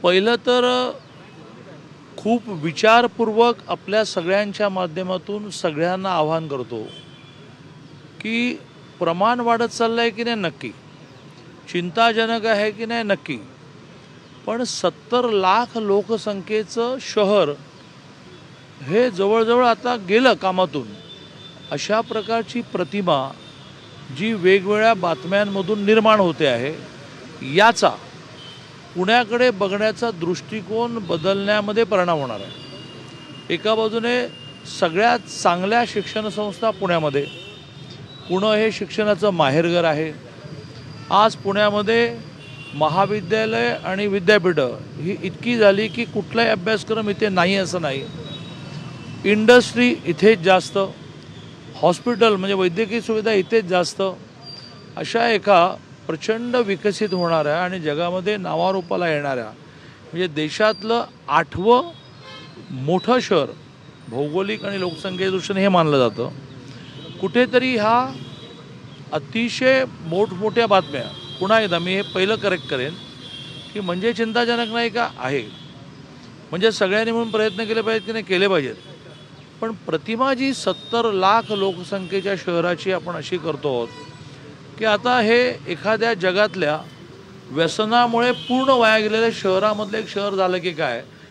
पहिलं तर खूप विचारपूर्वक आपल्या सगळ्यांच्या माध्यमातून सगळ्यांना आवाहन करतो की प्रमाण वाढत चाललं आहे की नाही नक्की, चिंताजनक आहे की नाही नक्की, पण 70 लाख लोकसंख्येचं शहर हे जवळजवळ आता गेलं कामातून. अशा प्रकारची प्रतिमा जी वेगवेगळ्या बातम्यांमधून निर्माण होते आहे, याचा पुण्याकडे बघण्याचा दृष्टिकोन बदलण्यामध्ये परिणाम होणार आहे. एका बाजूने सगळ्यात चांगल्या शिक्षण संस्था पुण्यामध्ये, पुणे हे शिक्षणाचं माहेरघर आहे. आज पुण्यामध्ये महाविद्यालय आणि विद्यापीठं ही इतकी झाली की कुठलाही अभ्यासक्रम इथे नाही असं नाही. इंडस्ट्री इथेच जास्त, हॉस्पिटल म्हणजे वैद्यकीय सुविधा इथेच जास्त. अशा एका प्रचंड विकसित होणाऱ्या आणि जगामध्ये नावारूपाला येणाऱ्या म्हणजे देशातलं 8वं मोठं शहर भौगोलिक आणि लोकसंख्येदृष्टीने हे मानलं जातं. कुठेतरी हा अतिशय मोठमोठ्या बातम्या, पुन्हा एकदा मी हे पहिलं करेक्ट करेन की म्हणजे चिंताजनक नाही का आहे, म्हणजे सगळ्यांनी म्हणून प्रयत्न केले पाहिजेत की नाही केले पाहिजेत, पण प्रतिमा जी 70 लाख लोकसंख्येच्या शहराची आपण अशी करतो आहोत की आता हे एखाद्या जगातल्या व्यसनामुळे पूर्ण वाया गेलेल्या शहरामधलं एक शहर झालं की काय,